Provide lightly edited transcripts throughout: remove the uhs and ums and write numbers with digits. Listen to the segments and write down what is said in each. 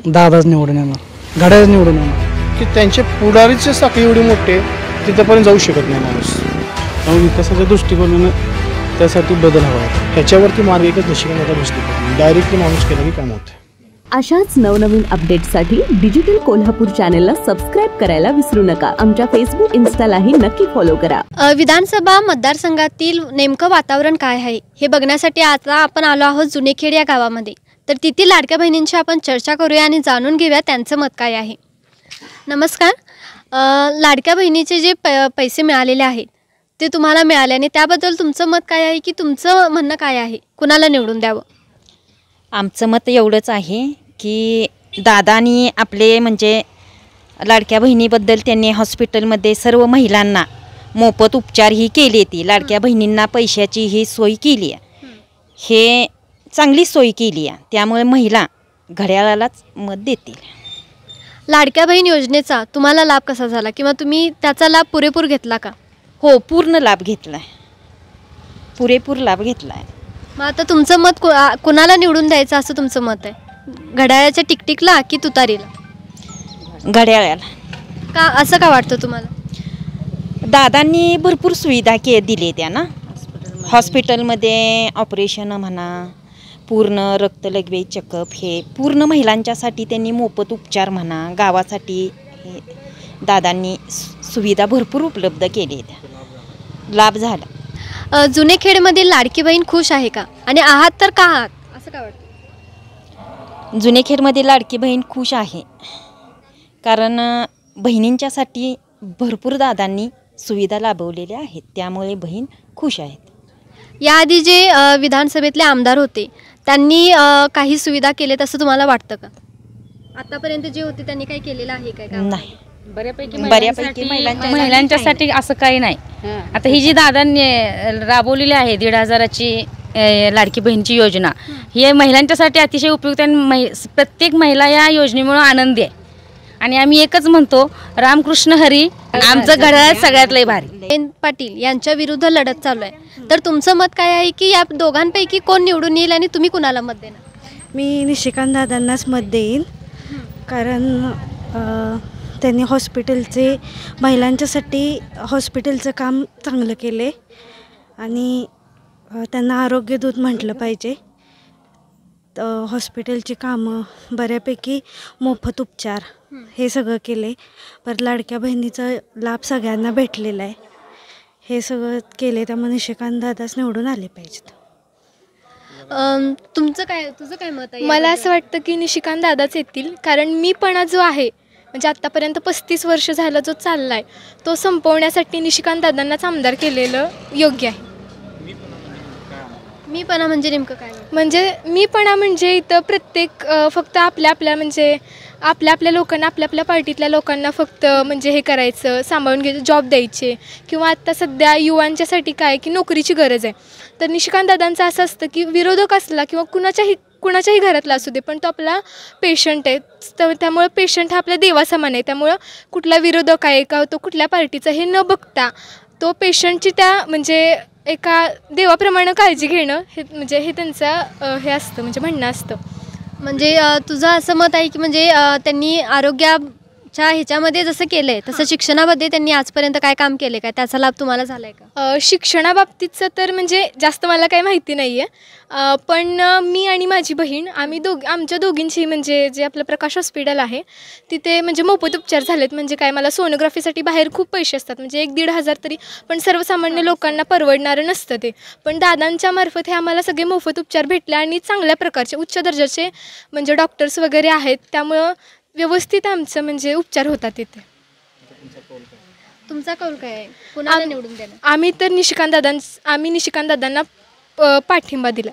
दादाच निवडून येणार, घड्याळच निवडून येणार. की त्यांचे पुढारीचे साखळी एवढी मोठे तिथंपर्यंत जाऊ शकत नाही माणूस. त्यामुळे विकासाच्या दृष्टिकोनानं त्यासाठी बदल हवा आहे. ह्याच्यावरती मार्ग एकच निशिकांत दृष्टिकोन डायरेक्टली माणूस केला की काम होतं. अशाच नवनवीन अपडेट्ससाठी डिजिटल कोल्हापूर चॅनलला सबस्क्राईब करायला विसरू नका. आमच्या फेसबुक इन्स्टालाही नक्की फॉलो करा. विधानसभा मतदारसंघातील नेमकं वातावरण काय आहे हे बघण्यासाठी आता आपण आलो आहोत जुनेखेड या गावामध्ये. तर तिथील लाडक्या बहिणींची आपण चर्चा करूया आणि जाणून घेऊया त्यांचं मत काय आहे. नमस्कार. लाडक्या बहिणीचे जे पैसे मिळालेले आहेत ते तुम्हाला मिळाले आणि त्याबद्दल तुमचं मत काय आहे की तुमचं म्हणणं काय आहे, कुणाला निवडून द्यावं? आमचं मत एवढंच आहे की दादानी आपले म्हणजे लाडक्या बहिणीबद्दल त्यांनी हॉस्पिटलमध्ये सर्व महिलांना मोफत उपचार ही केली. ती लाडक्या बहिणींना पैशाची ही सोय केली आहे, हे चांगली सोय केली आहे. त्यामुळे महिला घड्याळालाच मत देतील. लाडक्या बहीण योजनेचा तुम्हाला लाभ कसा झाला किंवा तुम्ही त्याचा लाभ पुरेपूर घेतला का? हो, पूर्ण लाभ घेतला आहे, पुरेपूर लाभ घेतला आहे. मग आता तुमचं मत कुणाला निवडून द्यायचं असं तुमचं मत आहे? घड्याळाच्या टिकटिकला की तुतारीला? घड्याळाला. का असं का वाटतं तुम्हाला? दादांनी भरपूर सुविधा दिली त्यांना. हॉस्पिटलमध्ये ऑपरेशन म्हणा, पूर्ण रक्तलघवी चेकअप, हे पूर्ण महिलांच्यासाठी त्यांनी मोफत उपचार म्हणा, गावासाठी हे दादांनी सुविधा भरपूर उपलब्ध केली. लाभ झाला. जुनेखेडमधील लाडकी बहीण खुश आहे का आणि आहात तर का आहात असं काय वाटतं? जुनेखेडमध्ये लाडकी बहीण खुश आहे, कारण बहिणींच्यासाठी भरपूर दादांनी सुविधा लाभवलेल्या आहेत, त्यामुळे बहीण खुश आहेत. याआधी जे विधानसभेतले आमदार होते त्यांनी काही सुविधा केलेत असं तुम्हाला वाटतं का? आतापर्यंत जे होते त्यांनी काही केलेलं आहे काय? नाही, बऱ्यापैकी महिलांच्यासाठी असं काही नाही. आता ही जी दादांनी राबवलेली आहे 1,500ची लाडकी बहिणीची योजना, ही महिलांच्यासाठी अतिशय उपयुक्त आहे. प्रत्येक महिला या योजनेमुळे आनंदी आहे आणि आम्ही एकच म्हणतो, रामकृष्ण हरी, आमचं घड्याळ सगळ्यात लय भारी. जयंत पाटील यांच्या विरुद्ध लढत चालू आहे, तर तुमचं मत काय आहे की या दोघांपैकी कोण निवडून येईल आणि तुम्ही कुणाला मत देणार? मी निशिकांत दादांनाच मत देईन, कारण त्यांनी हॉस्पिटलचे महिलांच्यासाठी हॉस्पिटलचं काम चांगलं केले आणि त्यांना आरोग्यदूत म्हटलं पाहिजे. हॉस्पिटलची कामं, बऱ्यापैकी मोफत उपचार हे सगळं केले. पर लाडक्या बहिणीचा लाभ सगळ्यांना भेटलेला आहे, हे सगळं केले. त्यामुळे निशिकांत दादाच निवडून आले पाहिजेत. तुझं काय मत आहे? मला असं वाटतं की निशिकांत दादाच येतील, कारण मीपणा जो आहे म्हणजे आत्तापर्यंत 35 वर्ष झाला जो चालला आहे तो संपवण्यासाठी निशिकांत दादांनाच आमदार केलेलं योग्य आहे. मीपणा म्हणजे नेमकं काय? म्हणजे मीपणा म्हणजे इथं प्रत्येक फक्त आपल्या म्हणजे आपल्या लोकांना, आपल्या पार्टीतल्या लोकांना फक्त म्हणजे हे करायचं, सांभाळून घ्यायचं, जॉब द्यायचे. किंवा आत्ता सध्या युवांच्यासाठी काय की नोकरीची गरज आहे, तर निशिकांत दादांचं असं असतं की विरोधक असला किंवा कुणाच्याही घरातला असू दे, पण तो आपला पेशंट आहे, तर त्यामुळं पेशंट हा आपल्या देवासमान आहे. त्यामुळं कुठला विरोधक आहे का तो कुठल्या पार्टीचा हे न बघता तो पेशंटची त्या म्हणजे एका देवाप्रमाणे काळजी घेणं हे म्हणजे हे त्यांचं हे असतं, म्हणजे म्हणणं असतं. म्हणजे तुझं असं मत आहे की म्हणजे त्यांनी आरोग्याच्या ह्याच्यामध्ये जसं केलं आहे तसं शिक्षणामध्ये त्यांनी आजपर्यंत काय काम केले काय, त्याचा लाभ तुम्हाला झाला आहे का? शिक्षणाबाबतीतचं तर म्हणजे जास्त मला काही माहिती नाही आहे, पण मी आणि माझी बहीण आम्ही आमच्या दोघींची म्हणजे जे आपलं प्रकाश हॉस्पिटल आहे तिथे म्हणजे मोफत उपचार झालेत. म्हणजे काय, मला सोनोग्राफीसाठी बाहेर खूप पैसे असतात, म्हणजे 1,500 तरी, पण सर्वसामान्य लोकांना परवडणारं नसतं ते. पण दादांच्या मार्फत हे आम्हाला सगळे मोफत उपचार भेटले आणि चांगल्या प्रकारचे उच्च दर्जाचे म्हणजे डॉक्टर्स वगैरे आहेत, त्यामुळं व्यवस्थित आमचं म्हणजे उपचार होतात तिथे. तुमचा कौल काय आहे, कुणाला निवडून देणार? आम्ही निशिकांत दादांना पाठिंबा दिला.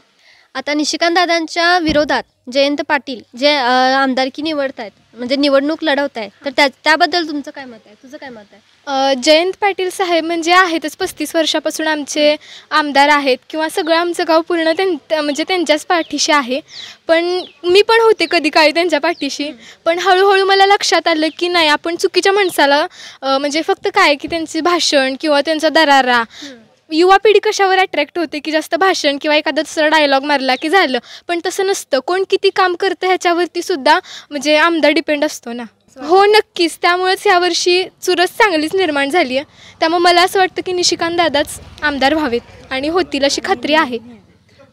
आता निशिकांत दादांच्या विरोधात जयंत पाटील जे आमदारकी निवडत आहेत म्हणजे निवडणूक लढवत आहेत, तर त्याबद्दल तुमचं काय मत आहे? तुझं काय मत आहे? जयंत पाटील साहेब म्हणजे आहेतच, 35 वर्षापासून आमचे आमदार आहेत किंवा सगळं आमचं गाव पूर्ण म्हणजे त्यांच्याच पाठीशी आहे. पण मी पण होते कधी काळी त्यांच्या पाठीशी, पण हळूहळू मला लक्षात आलं की नाही, आपण चुकीच्या माणसाला म्हणजे फक्त काय की त्यांचे भाषण किंवा त्यांचा दरारा युवा पिढी कशावर अट्रॅक्ट होते की जास्त भाषण किंवा एखादा दुसरा डायलॉग मारला की झालं, पण तसं नसतं. कोण किती काम करतं ह्याच्यावरती सुद्धा म्हणजे आमदार डिपेंड असतो ना. हो नक्कीच, त्यामुळेच यावर्षी चुरस चांगलीच निर्माण झाली आहे. त्यामुळे मला असं वाटतं की निशिकांत दादाच आमदार व्हावेत आणि होतील अशी खात्री आहे.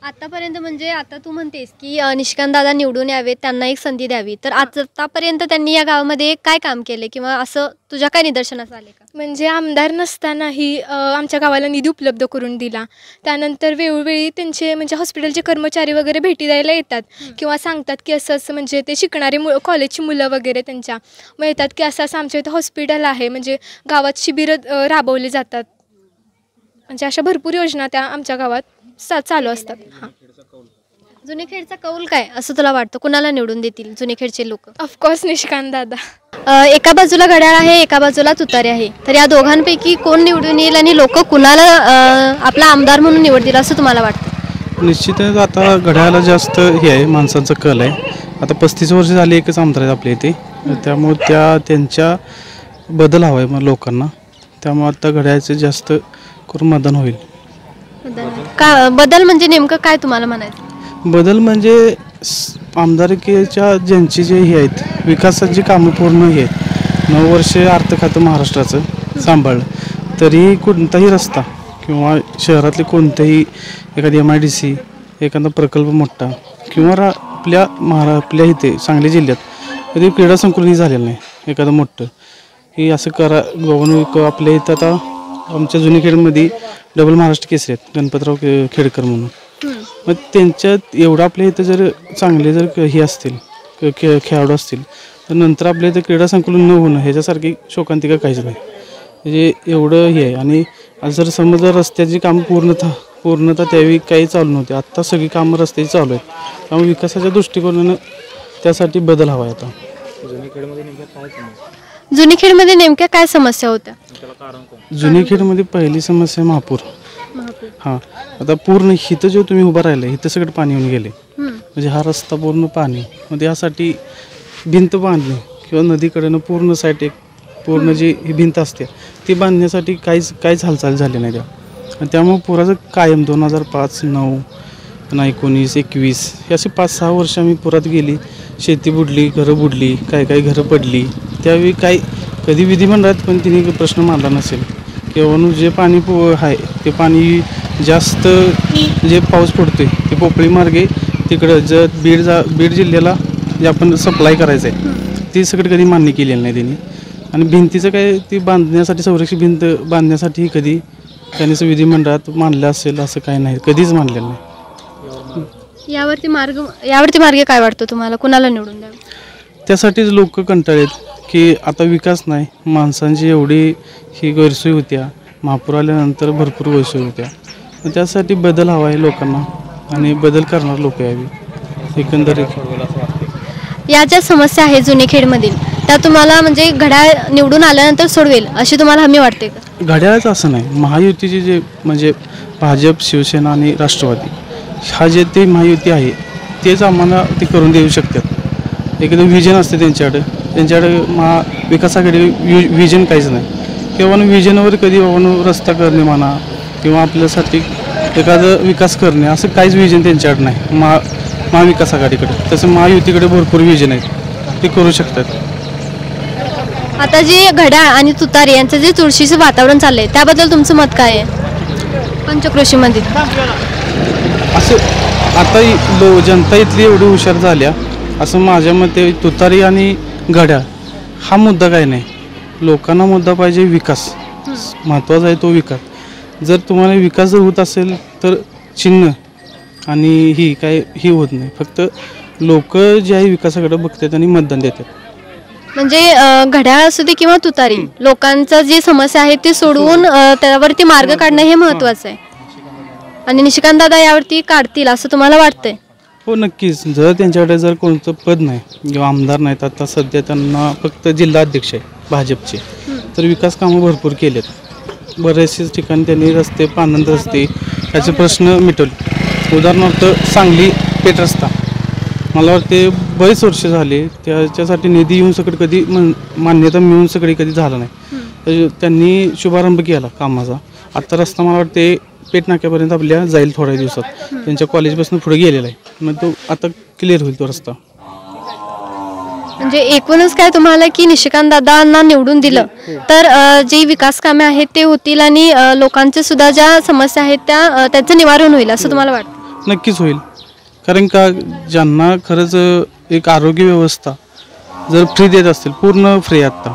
आतापर्यंत म्हणजे आता तू म्हणतेस की निशिकांत दादा निवडून यावेत, त्यांना एक संधी द्यावी, तर आतापर्यंत त्यांनी या गावामध्ये काय काम केले किंवा असं तुझ्या काय निदर्शनास आले का? म्हणजे आमदार नसतानाही आमच्या गावाला निधी उपलब्ध करून दिला. त्यानंतर वेळोवेळी त्यांचे म्हणजे हॉस्पिटलचे कर्मचारी वगैरे भेटी द्यायला येतात किंवा सांगतात की असं असं म्हणजे ते शिकणारे कॉलेजची मुलं वगैरे त्यांच्या मग येतात की असं असं आमच्या इथं हॉस्पिटल आहे, म्हणजे गावात शिबिरं राबवली जातात. म्हणजे अशा भरपूर योजना त्या आमच्या गावात चालू असतात. हां, जुनेखेडचा कौल काय असं तुला वाटतं, कुणाला निवडून देतील जुनेखेडचे लोक? ऑफकोर्स निशिकांत दादा. एका बाजूला घड्याळ आहे, एका बाजूला तुतारी आहे, तर या दोघांपैकी कोण निवडून येईल आणि लोक कुणाला आपला आमदार म्हणून निवडतील असं तुम्हाला वाटतं? निश्चितच आता घड्याळाला जास्त हे आहे, माणसांचं कल आहे. आता 35 वर्ष झाली एकच आमदार आहेत आपल्या इथे, त्यामुळे त्यांच्या बदल हवा आहे मग लोकांना. त्यामुळे आता घड्याळाचं जास्त करून मतदान होईल. का बदल म्हणजे नेमकं काय तुम्हाला म्हणायचं? बदल म्हणजे आमदारकीच्या ज्यांची जे हे आहेत विकासाची कामं पूर्ण हे आहेत. 9 वर्ष अर्थ खातं महाराष्ट्राचं सांभाळलं, तरी कोणताही रस्ता किंवा शहरातले कोणतेही एखादी MIDC एखादा प्रकल्प मोठा किंवा आपल्या इथे सांगली जिल्ह्यात कधी क्रीडा संकुलनही झालेलं नाही एखादं मोठं. हे असं बाबा आपल्या इथं आता आमच्या जुनेखेडमध्ये डबल महाराष्ट्र केसरी आहेत गणपतराव खेडकर म्हणून. मग त्यांच्यात एवढं आपल्या इथं जर चांगले जर हे असतील खेळाडू असतील तर नंतर आपल्या इथं क्रीडा संकुलन न होणं ह्याच्यासारखी शोकांतिका काहीच नाही. म्हणजे एवढं हे आहे. आणि जर समजा रस्त्याची कामं पूर्णतः त्यावेळी काही चालू नव्हते, आत्ता सगळी कामं रस्त्याची चालू आहेत. त्यामुळे विकासाच्या दृष्टिकोनानं त्यासाठी बदल हवा आहे. आता जुनेखेडमध्ये नेमक्या काय समस्या होत्या? जुनेखेडमध्ये पहिली समस्या महापूर. हां, आता पूर्ण इथं जो तुम्ही उभं राहिलं इथं सगळं पाणी येऊन गेले, म्हणजे हा रस्ता पूर्ण पाणी. मग यासाठी भिंत बांधली किंवा नदीकडेनं पूर्ण साईड एक पूर्ण जी ही भिंत असते ती बांधण्यासाठी काहीच हालचाल झाली नाही त्या. आणि त्यामुळे पुराचं कायम 2005, 9, 19, 21 हे असे 5-6 वर्ष आम्ही पुरात गेली. शेती बुडली, घरं बुडली, काही घरं पडली. त्यावेळी कधी विधिमंडळात पण तिने प्रश्न मांडला नसेल किंवा जे पाणी आहे ते पाणी जास्त जे पाऊस पडतोय ते पोपळी मार्गे तिकडं जर बीड जिल्ह्याला जे आपण सप्लाय करायचं आहे ती सगळं कधी मान्य केलेलं नाही त्यांनी. आणि भिंतीचं काय ती बांधण्यासाठी संरक्षित भिंत बांधण्यासाठी कधी त्यांनी विधिमंडळात मांडलं असेल असं काही नाही, कधीच मांडलेलं नाही. यावरती मार्ग काय वाटतो तुम्हाला, कुणाला निवडून द्यावं? त्यासाठीच लोक कंटाळलेत की आता विकास नाही, माणसांची एवढी ही गैरसोय होत्या, महापूर आल्यानंतर भरपूर गैरसोय होत्या. त्यासाठी बदल हवा आहे लोकांना आणि बदल करणार लोक यावी एकंदरीत. या ज्या समस्या आहेत जुनेखेडमधील त्या तुम्हाला म्हणजे घड्याळ निवडून आल्यानंतर सोडवेल अशी तुम्हाला हमी वाटते का? घड्याळच असं नाही, महायुतीचे जे म्हणजे भाजप, शिवसेना आणि राष्ट्रवादी हा जे ते महायुती आहे तेच आम्हाला ते करून देऊ शकतात. एकदम व्हिजन असते त्यांच्याकडे विकासाकडे व्हिजन काहीच नाही. किंवा व्हिजनवर कधी बाबा रस्ता करणे म्हणा किंवा आपल्यासाठी एखादं विकास करणे असं काहीच व्हिजन त्यांच्याकडे नाही महाविकास आघाडीकडे. तसं महायुतीकडे भरपूर व्हिजन आहेत, ते करू शकतात. आता जे घड्याळ आणि तुतारी यांचं जे चुरशीचं वातावरण चाललंय त्याबद्दल तुमचं मत काय आहे पंचक्रोशीमध्ये? असं आता जनता इथली एवढी हुशार झाल्या असं माझ्या मते. तुतारी आणि घड्याळ हा मुद्दा काय नाही, लोकांना मुद्दा पाहिजे विकास, महत्त्वाचा आहे तो विकास. जर तुम्हाला विकास जर होत असेल तर चिन्ह आणि ही होत नाही. फक्त लोक जे आहे विकासाकडे बघतात आणि मतदान देतात. म्हणजे घड्याळ असू दे किंवा तुतारी, लोकांचं जी समस्या आहे ती सोडवून त्यावरती मार्ग काढणं हे महत्त्वाचं आहे. आणि निशिकांत दादा यावरती काढतील असं तुम्हाला वाटतंय? हो नक्कीच. जर त्यांच्याकडे जर कोणतं पद नाही किंवा आमदार नाहीत, आता सध्या त्यांना फक्त जिल्हा अध्यक्ष आहे भाजपचे, तर विकास कामं भरपूर केलेत. बरेचसे ठिकाणी त्यांनी रस्ते, पाणंद रस्ते याचे प्रश्न मिटवले. उदाहरणार्थ सांगली पेठ रस्ता मला वाटते बरेच वर्ष झाले त्याच्यासाठी निधी येऊन सगळं कधी मान्यता मिळून सगळी कधी झालं नाही. त्यांनी शुभारंभ केला कामाचा. आत्ता रस्ता मला वाटते पेट नाक्यापर्यंत आपल्या जाईल थोड्या दिवसात. त्यांच्या कॉलेजपासून पुढे गेलेला आहे. मग तो आता क्लिअर होईल तो रस्ता. म्हणजे एकूणच काय तुम्हाला की निशिकांत दादांना निवडून दिलं तर जी विकास कामे आहेत ते होतील आणि लोकांच्या सुद्धा ज्या समस्या आहेत त्याचं निवारण होईल असं तुम्हाला वाटतं? नक्कीच होईल. कारण का ज्यांना खरंच एक आरोग्य व्यवस्था जर फ्री देत असतील, पूर्ण फ्री आत्ता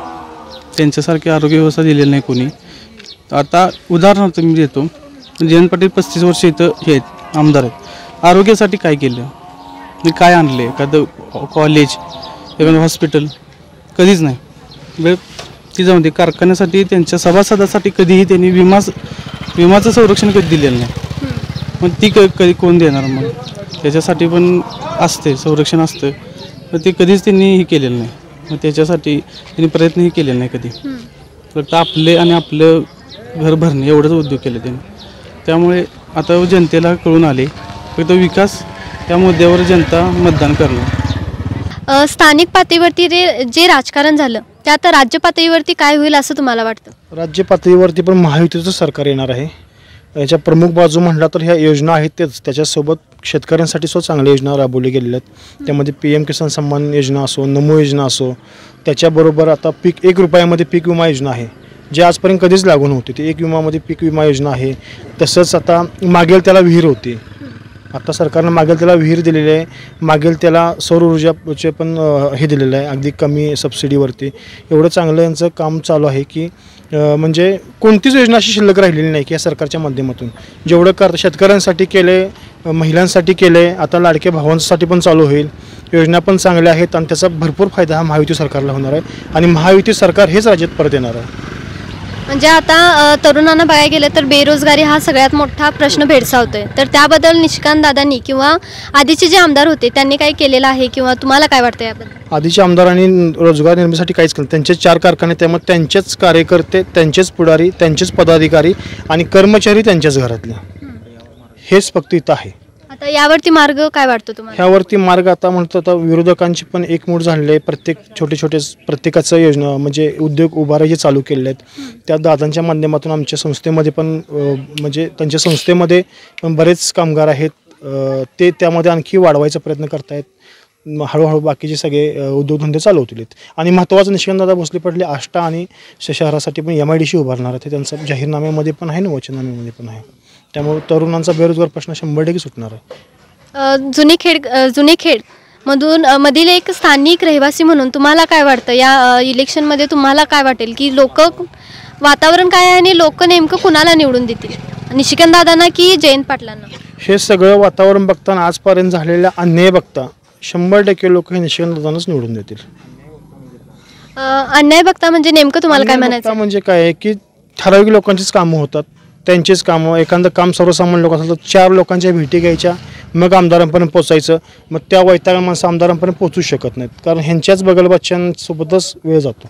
त्यांच्यासारखी आरोग्य व्यवस्था दिलेली नाही कोणी. आता उदाहरणार्थ मी देतो, जयंत पाटील 35 वर्ष इथं हे आहेत आमदार आहेत. आरोग्यासाठी काय केलं, काय आणले, एखादं कॉलेज, एखादं हॉस्पिटल, कधीच नाही. वेळ ती जाऊन दे, कारखान्यासाठी त्यांच्या सभासदासाठी कधीही त्यांनी विमाचं संरक्षण कधी दिलेलं नाही. मग ती कधी कोण देणार? मग त्याच्यासाठी पण असते संरक्षण असतं, पण ते कधीच त्यांनी हे केलेलं नाही. मग त्याच्यासाठी त्यांनी प्रयत्नही केलेला नाही कधी. फक्त आपले आणि आपलं घर भरणे एवढंच उद्योग केले त्यांनी. त्यामुळे आता जनतेला कळून आले फक्त विकास त्या मुद्द्यावर जनता मतदान करणार. स्थानिक पातळीवरती जे राजकारण झालं ते आता राज्य पातळीवरती काय होईल असं तुम्हाला वाटतं? राज्य पातळीवरती पण महायुतीचं सरकार येणार आहे. याच्या प्रमुख बाजू म्हटला तर ह्या योजना आहेत तेच, त्याच्यासोबत शेतकऱ्यांसाठी सुद्धा चांगल्या योजना राबवल्या गेलेल्या आहेत. त्यामध्ये PM किसान सन्मान योजना असो, नमो योजना असो, त्याच्याबरोबर आता ₹1 रुपयामध्ये पीक विमा योजना आहे, जे आजपर्यंत कधीच लागू नव्हती. ती 1 विमामध्ये पीक विमा योजना आहे. तसंच आता मागेल त्याला विहीर होती, आता सरकारनं मागेल त्याला विहीर दिलेली आहे. मागेल त्याला सौर ऊर्जाचे पण हे दिलेलं आहे अगदी कमी सबसिडीवरती. एवढं चांगलं यांचं काम चालू आहे की म्हणजे कोणतीच योजना अशी शिल्लक राहिलेली नाही की या सरकारच्या माध्यमातून जेवढं शेतकऱ्यांसाठी केले, महिलांसाठी केले, आता लाडक्या भावांसाठी पण चालू होईल. योजना पण चांगल्या आहेत आणि त्याचा भरपूर फायदा हा महायुती सरकारला होणार आहे आणि महायुती सरकार हेच राज्यात परत येणार आहे. म्हणजे आता तरुणांना बघायला गेलं तर बेरोजगारी हा सगळ्यात मोठा प्रश्न भेडसावतोय. तर त्याबद्दल निशिकांत दादांनी किंवा आधीचे जे आमदार होते त्यांनी काय केलेलं आहे किंवा तुम्हाला काय वाटतं याबद्दल? आधीच्या आमदारांनी रोजगार निर्मितीसाठी काहीच केलं. त्यांचे 4 कारखाने, त्यामुळे त्यांचेच कार्यकर्ते, त्यांचेच पुढारी, त्यांचेच पदाधिकारी आणि कर्मचारी त्यांच्याच घरातले, हेच फक्त इथं आहे. आता यावरती मार्ग काय वाटतो तुम्हाला? ह्यावरती मार्ग आता म्हणतो आता विरोधकांची पण एकमूट झालेली आहे. छोटे प्रत्येकाचं योजना म्हणजे उद्योग उभारायचे चालू केले आहेत. त्या दादांच्या माध्यमातून आमच्या संस्थेमध्ये पण म्हणजे त्यांच्या संस्थेमध्ये पण बरेच कामगार आहेत, ते त्यामध्ये आणखी वाढवायचा प्रयत्न करतायत. हळूहळू बाकीचे सगळे उद्योगधंदे चालू होतील. आणि महत्त्वाचं निशिकांतदादा भोसले पाटील आष्टा आणि शहरासाठी पण MIDC उभारणार आहे. त्यांचा जाहीरनाम्यामध्ये पण आहे ना, वचननाम्यामध्ये पण आहे. त्यामुळे तरुणांचा बेरोजगार प्रश्न 100% सुटणार आहे. जुनेखेड मधील एक स्थानिक रहिवासी म्हणून तुम्हाला काय वाटतं या इलेक्शनमध्ये? तुम्हाला काय वाटेल की वातावरण काय आहे आणि लोक नेमकं कुणाला निवडून देतील, निशिकांत दादांना की जयंत पाटलांना? हे सगळं वातावरण बघताना, आजपर्यंत झालेला अन्याय बघता 100% लोक हे निशिकांत दादांनाच निवडून देतील. अन्याय बघता म्हणजे नेमकं तुम्हाला काय म्हणायचं? म्हणजे काय आहे की ठराविक लोकांचीच कामं होतात, त्यांचेच कामं. एखादं काम सर्वसामान्य लोक असेल तर 4 लोकांच्या भेटी घ्यायच्या, मग आमदारांपर्यंत पोचायचं. मग त्या वैतागा माणसं आमदारांपर्यंत पोचू शकत नाहीत, कारण ह्यांच्याच बगलबच्च्यांसोबतच वेळ जातो.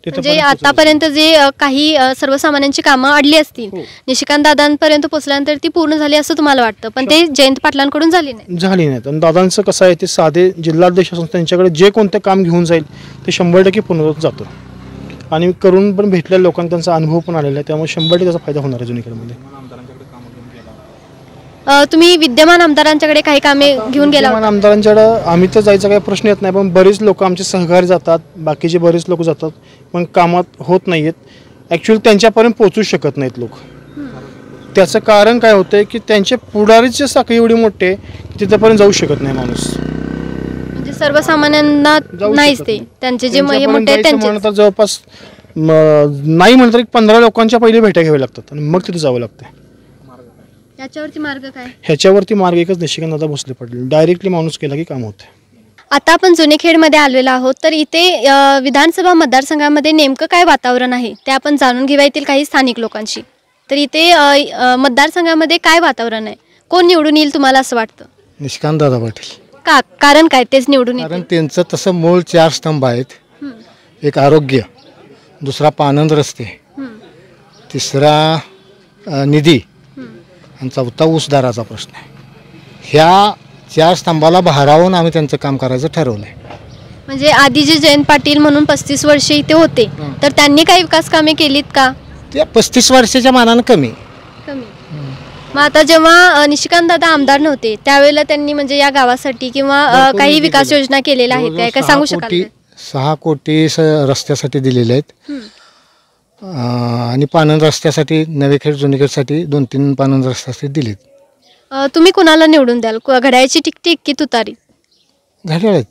म्हणजे आतापर्यंत जे काही सर्वसामान्यांची कामं अडली असतील, निशिकांत दादांपर्यंत पोहोचल्यानंतर ती पूर्ण झाली असं तुम्हाला वाटतं, पण ते जयंत पाटलांकडून झाली नाहीत. आणि दादांचं कसं आहे, ते साधे जिल्हाध्यक्ष असून त्यांच्याकडे जे कोणतं काम घेऊन जाईल ते 100% पूर्ण जातं. आणि करून पण भेटलेल्या लोकांना त्यांचा अनुभव पण आलेला आहे, त्यामुळे 100% त्याचा फायदा होणार आहे जुनेखेडमध्ये. तुम्ही विद्यमान आमदारांच्याकडे काही कामे घेऊन गेला? विद्यमान आमदारांच्याकडे आम्ही तर जायचा काही प्रश्न येत नाही, पण बरेच लोक आमचे सहकारी जातात, बाकीचे बरेच लोक जातात, पण कामात होत नाही आहेत. ॲक्च्युअली त्यांच्यापर्यंत पोचू शकत नाहीत लोक. त्याचं कारण काय होतं की त्यांचे पुढारीचे साखळी एवढी मोठे की तिथपर्यंत जाऊ शकत नाही माणूस. म्हणजे सर्वसामान्यांना नाहीच ते, त्यांचे जे मोठे तर जवळपास नाही म्हणतात 15 लोकांच्या पहिले भेट्या घ्याव्या लागतात आणि मग तिथे जावं लागतं. याच्यावरती मार्ग काय? ह्याच्यावरती मार्ग एकच, निशिकांत दादा भोसले पाटील डायरेक्टली माणूस केला की काम होतं. आता आपण जुनेखेडमध्ये आलेलो आहोत, तर इथे विधानसभा मतदारसंघामध्ये नेमकं काय वातावरण आहे ते आपण जाणून घेऊया येथील काही स्थानिक लोकांशी. तर इथे मतदारसंघामध्ये काय वातावरण आहे, कोण निवडून येईल तुम्हाला असं वाटतं? निशिकांत दादा पाटील. का कारण काय तेच निवडून येईल? कारण त्यांचं तसं मूळ 4 स्तंभ आहेत. एक आरोग्य, दुसरा पानंद रस्ते, तिसरा निधी आणि चौथा ऊस दराचा प्रश्न आहे. ह्या 4 स्तंभाला भारावून आम्ही त्यांचं काम करायचं ठरवलं आहे. म्हणजे आधी जे जयंत पाटील म्हणून 35 वर्षे इथे होते, तर त्यांनी काही विकास कामे केलीत का? त्या 35 वर्षाच्या मानानं कमी. मग आता जेव्हा निशिकांत दादा आमदार नव्हते त्यावेळेला त्यांनी म्हणजे या गावासाठी किंवा काही विकास योजना केलेल्या आहेत काय सांगू शकाल का? 6 कोटी रस्त्यासाठी दिलेले आहेत आणि पाणंद रस्त्यासाठी नवेखेड जुनेखेडसाठी 2-3 पाणंद रस्त्यासाठी दिलेत. तुम्ही कुणाला निवडून द्याल? घड्याळाची टिकटिक की तुतारी? घड्याळात.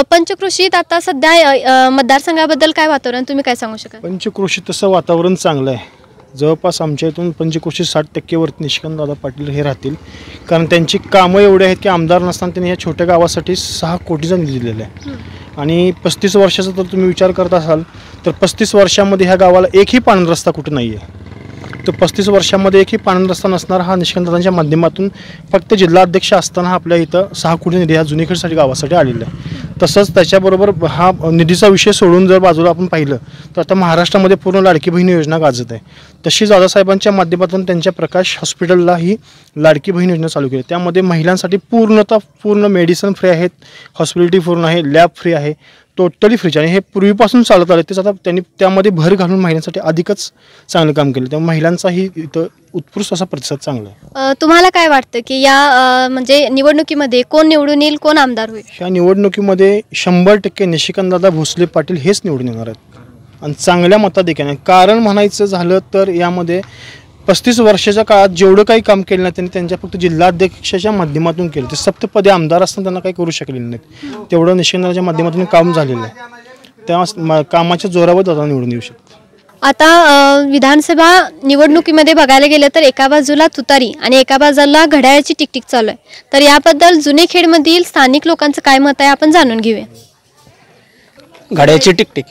पंचक्रोशीत आता सध्या मतदारसंघाबद्दल काय वातावरण तुम्ही काय सांगू शकाल? पंचक्रोशीत तसं वातावरण चांगलं आहे. जवळपास आमच्या इथून पंचक्रोशी 60% वरती निशिकांत दादा पाटील हे राहतील, कारण त्यांची कामं एवढी आहेत की आमदार नसताना त्यांनी या छोट्या गावासाठी 6 कोटीचा निधी दिलेला आहे. आणि 35 वर्षाचा जर तुम्ही विचार करत असाल तर 35 वर्षामध्ये ह्या गावाला एकही पाणंद रस्ता कुठं नाही आहे. तर 35 वर्षामध्ये एकही पाणंद रस्ता नसणारा हा निशिकांत दादांच्या माध्यमातून फक्त जिल्हाध्यक्ष असताना आपल्या इथं 6 कोटी निधी ह्या जुनेखेडसाठी गावासाठी आलेला आहे. तसंच त्याच्याबरोबर हा निधीचा विषय सोडून जर बाजूला आपण पाहिलं तर आता महाराष्ट्रामध्ये पूर्ण लाडकी बहीण योजना गाजत आहे. तशी दादासाहेबांच्या माध्यमातून त्यांच्या प्रकाश हॉस्पिटलला ही लाडकी बहीण योजना चालू केली. त्यामध्ये महिलांसाठी पूर्ण मेडिसिन फ्री आहेत, हॉस्पिटॅलिटी पूर्ण आहे, लॅब फ्री आहे, टोटली फ्रीज. आणि हे पूर्वीपासून चालत आलं तेच आता त्यांनी त्यामध्ये भर घालून महिलांसाठी अधिकच चांगलं काम केलं. त्यामुळे महिलांचाही इथं उत्कृष्ट असा प्रतिसाद चांगला आहे. तुम्हाला काय वाटतं की या म्हणजे निवडणुकीमध्ये कोण निवडून येईल, कोण आमदार होईल? ह्या निवडणुकीमध्ये 100% निशिकांतदादा भोसले पाटील हेच निवडून येणार आहेत आणि चांगल्या मताधिक्याने. कारण म्हणायचं झालं तर यामध्ये 35 वर्षाच्या काळात जेवढं काही काम केलं नाही त्यांनी त्यांच्या फक्त जिल्हाध्यक्षाच्या माध्यमातून केलं. ते सप्तपदी आमदार असताना त्यांना काही करू शकले नाहीत. तेवढं निशिकांतदादाच्या माध्यमातून काम झालेलं आहे. त्या कामाच्या जोरावर दादा निवडून येऊ शकतो. आता विधानसभा निवडणुकीमध्ये बघायला गेलं तर एका बाजूला तुतारी आणि एका बाजूला घड्याळाची टिकटिक चालू आहे. तर याबद्दल जुनेखेडमधील स्थानिक लोकांचं काय मत आहे आपण जाणून घेऊया. घड्याळाची टिकटिक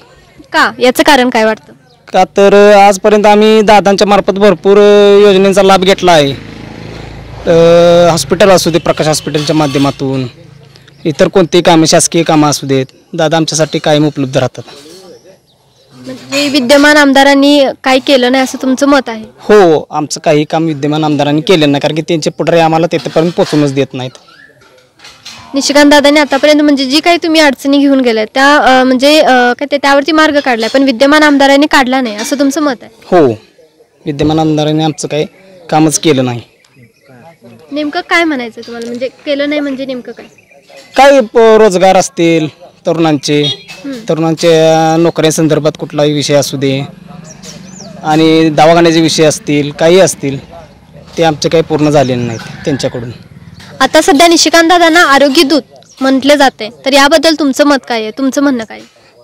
का, याचं कारण काय वाटतं? का तर आजपर्यंत आम्ही दादांच्या मार्फत भरपूर योजनेचा लाभ घेतला आहे. हॉस्पिटल असू दे, प्रकाश हॉस्पिटलच्या माध्यमातून, इतर कोणतेही कामे शासकीय कामं असू देत, दादा आमच्यासाठी कायम उपलब्ध राहतात. म्हणजे विद्यमान आमदारांनी काही केलं नाही असं तुमचं मत आहे? हो, आमचं काही काम विद्यमान आमदारांनी केलं नाही, कारण की त्यांचे पुढारी आम्हाला तिथपर्यंत पोहोचूनच देत नाहीत. निशिकांत दादांनी आतापर्यंत म्हणजे जी काही तुम्ही अडचणी घेऊन गेल्या त्या म्हणजे काय ते त्यावरती मार्ग काढलाय, पण विद्यमान आमदारांनी काढला नाही असं तुमचं मत आहे? हो, विद्यमान आमदारांनी आमचं काही कामच केलं नाही. नेमकं काय म्हणायचं तुम्हाला, म्हणजे केलं नाही म्हणजे नेमकं काय? काही रोजगार असतील तरुणांच्या नोकऱ्यांसंदर्भात कुठलाही विषय असू दे आणि दवाखान्याचे विषय असतील, काही असतील, ते आमचे काही पूर्ण झालेले नाहीत त्यांच्याकडून. आता सध्या निशिकांत दादांना आरोग्य दूत म्हटलं जाते, तर याबद्दल तुमचं मत काय आहे, तुमचं म्हणणं काय?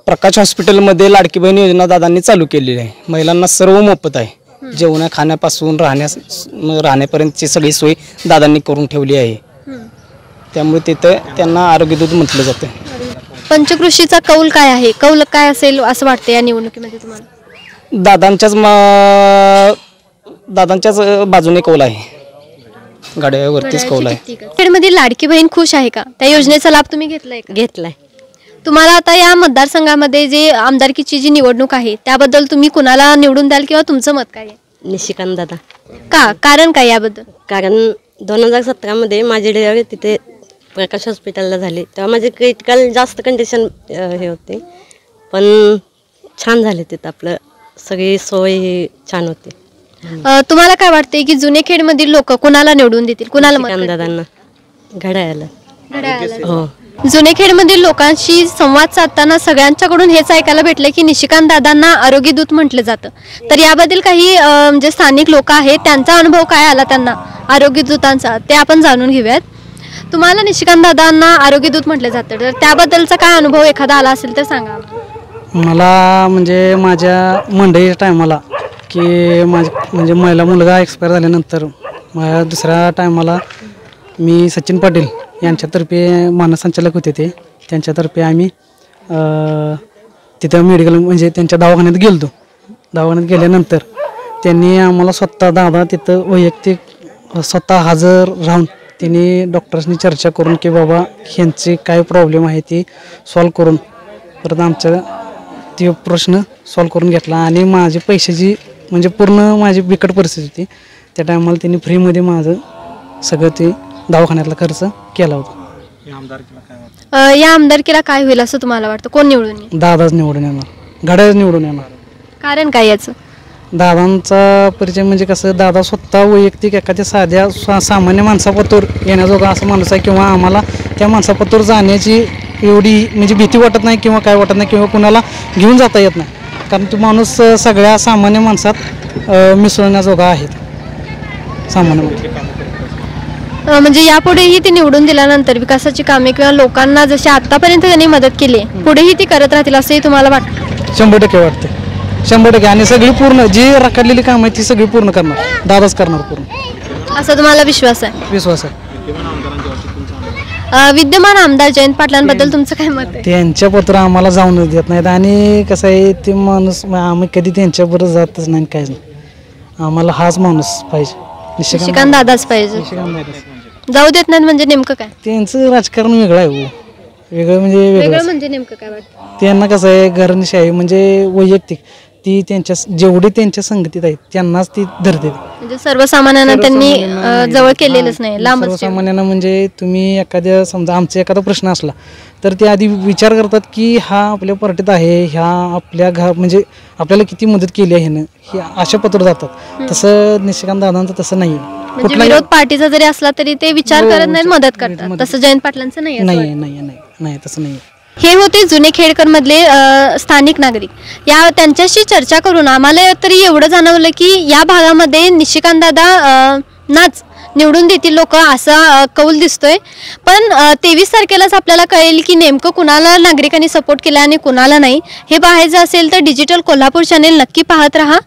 प्रकाश हॉस्पिटलमध्ये लाडकी बहीण योजना दादांनी चालू केलेली आहे. महिलांना सर्व मोफत आहे. जेवणा खाण्यापासून राहण्यापर्यंतची सगळी सोय दादांनी करून ठेवली आहे. त्यामुळे तिथं त्यांना आरोग्य दूत म्हटलं जातं. पंचकृषीचा कौल काय आहे, कौल काय असेल असं वाटतं या निवडणुकीमध्ये तुम्हाला? दादांच्याच बाजूने कौल आहे, गाड्यावरतीच कौल आहे. खेडमधील लाडकी बहीण खुश आहे का? त्या योजनेचा लाभ तुम्ही घेतलाय का? घेतलाय. तुम्हाला आता या मतदारसंघामध्ये जे आमदारकीची जी निवडणूक आहे त्याबद्दल तुम्ही कुणाला निवडून द्याल किंवा तुमचं मत काय आहे? निशिकांत दादा. का, कारण काय याबद्दल? कारण 2017 माझी डिलिव्हरी तिथे प्रकाश हॉस्पिटलला झाली, तेव्हा माझे क्रिटिकल जास्त कंडिशन हे होते, पण छान झाले तिथं, आपलं सगळी सोय छान होती. तुम्हाला काय वाटते की जुनेखेडमधील लोक कुणाला निवडून देतील, कुणाला मत दादांना? घड्याळाला. हो. जुनेखेडमधील लोकांशी संवाद साधताना सगळ्यांच्याकडून हेच ऐकायला भेटलं की निशिकांत दादांना आरोग्य दूत म्हटलं जातं. तर याबद्दल काही म्हणजे स्थानिक लोक आहेत, त्यांचा अनुभव काय आला त्यांना आरोग्य दूतांचा, ते आपण जाणून घेऊयात. तुम्हाला निशिकांत दादांना आरोग्य दूत म्हटलं जातं, तर त्याबद्दलचा काय अनुभव एखादा आला असेल तर सांगा. मला म्हणजे माझ्या मंडळीच्या टायमाला की म्हणजे महिला मुलगा एक्सपायर झाल्यानंतर माझ्या दुसऱ्या टायमाला मी सचिन पाटील यांच्यातर्फे मानसंचालक होते, त्यांच्यातर्फे आम्ही तिथं मेडिकल म्हणजे त्यांच्या दवाखान्यात गेलो. दवाखान्यात गेल्यानंतर त्यांनी आम्हाला स्वतः दादा तिथं वैयक्तिक स्वतः हजर राहून त्यांनी डॉक्टर्सनी चर्चा करून की बाबा ह्यांचे काय प्रॉब्लेम आहे ते सॉल्व करून परत आमचा तो प्रश्न सॉल्व करून घेतला. आणि माझी पैशाची म्हणजे पूर्ण माझी बिकट परिस्थिती होती, त्या टायमाला त्यांनी फ्रीमध्ये माझं सगळं ते दवाखान्यातला खर्च केला होता. या आमदारकीला काय होईल असं तुम्हाला वाटतं, कोण निवडून येईल? दादाच निवडून येणार, घड्याळच निवडून येणार. कारण काय याचं? दादांचा परिचय म्हणजे कसं, दादा स्वतः वैयक्तिक एखाद्या साध्या सामान्य माणसापतोर येण्याजोगा असं माणूस आहे, किंवा आम्हाला त्या माणसापतोर जाण्याची एवढी म्हणजे भीती वाटत नाही किंवा काय वाटत नाही, किंवा कुणाला घेऊन जाता येत नाही, कारण तो माणूस सगळ्या सामान्य माणसात मिसळण्याजोगा आहेत सामान्य माणूस. म्हणजे यापुढेही ती निवडून दिल्यानंतर विकासाची कामे किंवा लोकांना जशी आतापर्यंत त्यांनी मदत केली पुढेही ती करत राहतील असंही तुम्हाला वाटतं? 100% वाटते, 100%. आणि सगळी पूर्ण जी रखडलेली काम आहे ती सगळी पूर्ण करणार, दादाच करणार पूर्ण, असा तुम्हाला विश्वास आहे? विश्वास आहे. विद्यमान आमदार जयंत पाटलांबद्दल तुमचं काय मत आहे? त्यांच्या पत्र आम्हाला जाऊन देत नाहीत, आणि कसं आहे ते माणूस आम्ही कधी त्यांच्याबरोबर जातच नाही, काहीच नाही. आम्हाला हाच माणूस पाहिजे, निशिकांत दादाच पाहिजे. जाऊ देत नाहीत म्हणजे नेमकं काय? त्यांचं राजकारण वेगळं आहे हो, वेगळं म्हणजे नेमकं काय वाटतं? त्यांना कसं आहे घराणेशाही म्हणजे वैयक्तिक ती त्यांच्या जेवढी त्यांच्या संगतीत आहेत त्यांनाच ती धरते, म्हणजे सर्वसामान्यांना त्यांनी जवळ केलेलंच नाही, लांबच. सर्वसामान्यांना म्हणजे तुम्ही एखाद्या समजा आमचा एखादा प्रश्न असला तर ते आधी विचार करतात की हा आपल्या पार्टीत आहे, ह्या आपल्या म्हणजे आपल्याला किती मदत केली आहे ह्यानं, हे अशा पत्र जातात. तसं निशिकांत दादांचं तसं नाही, म्हणजे विरोध पार्टीचा जरी असला तरी ते विचार करत नाहीत, मदत करतात. तसं जयंत पाटलांचं नाही, नाही तसं नाही. हे होते जुने खेडकर मधले स्थानिक नागरिक. त्यांच्याशी चर्चा करून आम्हाला तरी एवढं जाणवलं की या भागामध्ये निशिकांत दादा नाच निवडून देतील लोक असा कौल दिसतोय. पण 23 तारखेलाच आपल्याला कळेल की नेमकं कुणाला नागरिकांनी सपोर्ट केला आणि कुणाला नाही. हे पाहायचं असेल तर डिजिटल कोल्हापूर चॅनेल नक्की पाहत राहा.